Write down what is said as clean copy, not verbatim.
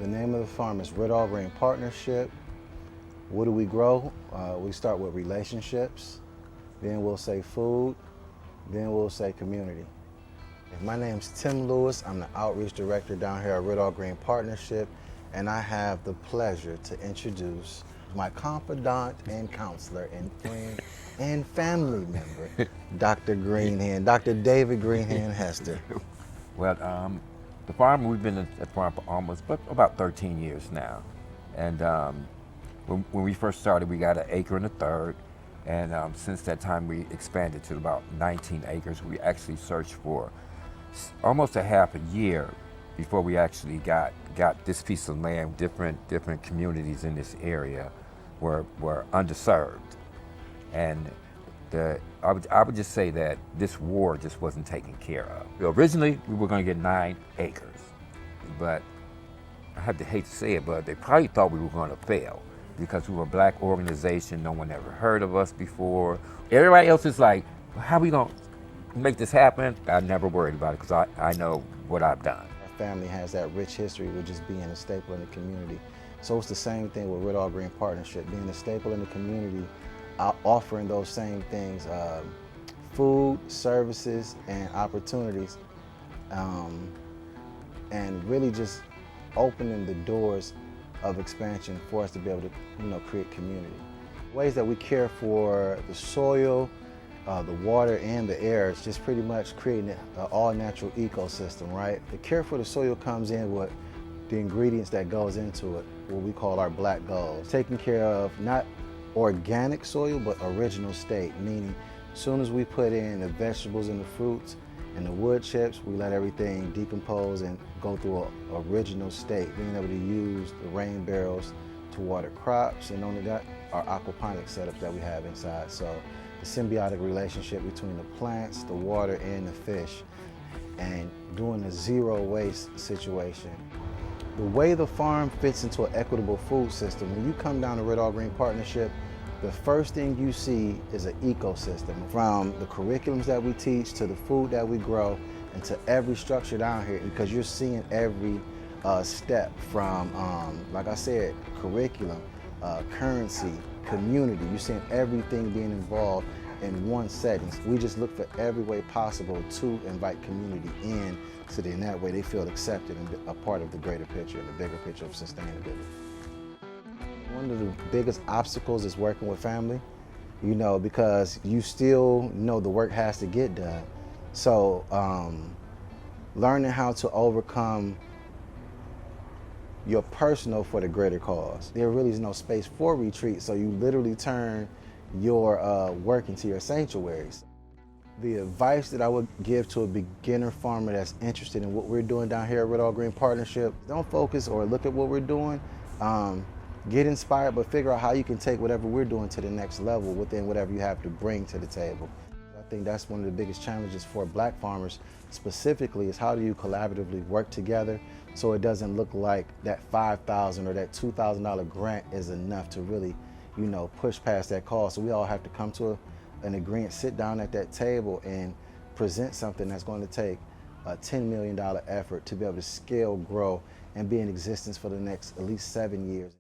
The name of the farm is Red All Green Partnership. What do we grow? We start with relationships, then we'll say food, then we'll say community. My name's Tim Lewis. I'm the Outreach Director down here at Red All Green Partnership, and I have the pleasure to introduce my confidant and counselor and friend and family member, Dr. Greenhand, Dr. David Greenhand Hester. Well, the farm, we've been at the farm for almost about 13 years now. And when we first started, we got 1 1/3 acres. And since that time, we expanded to about 19 acres. We actually searched for almost a half a year before we actually got this piece of land. Different communities in this area were underserved. And I would just say that this war just wasn't taken care of. Originally, we were going to get 9 acres, but I hate to say it, but they probably thought we were going to fail because we were a black organization. No one ever heard of us before. Everybody else is like, how are we going to make this happen? I never worried about it because I know what I've done. Our family has that rich history with just being a staple in the community. So it's the same thing with Red All Green Partnership, being a staple in the community, offering those same things, food, services, and opportunities, and really just opening the doors of expansion for us to be able to, create community. Ways that we care for the soil, the water, and the air, it's just pretty much creating an all-natural ecosystem, right? The care for the soil comes in with the ingredients that goes into it, what we call our black goals. Taking care of not organic soil, but original state, meaning as soon as we put in the vegetables and the fruits and the wood chips, we let everything decompose and go through an original state, being able to use the rain barrels to water crops, and only that, our aquaponic setups that we have inside. So the symbiotic relationship between the plants, the water, and the fish, and doing a zero waste situation. The way the farm fits into an equitable food system, when you come down to Red All Green Partnership, the first thing you see is an ecosystem. From the curriculums that we teach, to the food that we grow, and to every structure down here, because you're seeing every step from, like I said, curriculum, currency, community. You're seeing everything being involved in one setting. We just look for every way possible to invite community in, so that in that way they feel accepted and a part of the greater picture, the bigger picture of sustainability. One of the biggest obstacles is working with family, because you still know the work has to get done. So learning how to overcome your personal for the greater cause. There really is no space for retreat, so you literally turn your work into your sanctuaries. The advice that I would give to a beginner farmer that's interested in what we're doing down here at Red All Green Partnership, don't focus or look at what we're doing. Get inspired, but figure out how you can take whatever we're doing to the next level within whatever you have to bring to the table. I think that's one of the biggest challenges for black farmers specifically, is how do you collaboratively work together so it doesn't look like that $5,000 or that $2,000 grant is enough to really, push past that cost. So we all have to come to an agreement, sit down at that table and present something that's going to take a $10 million effort to be able to scale, grow, and be in existence for the next at least 7 years.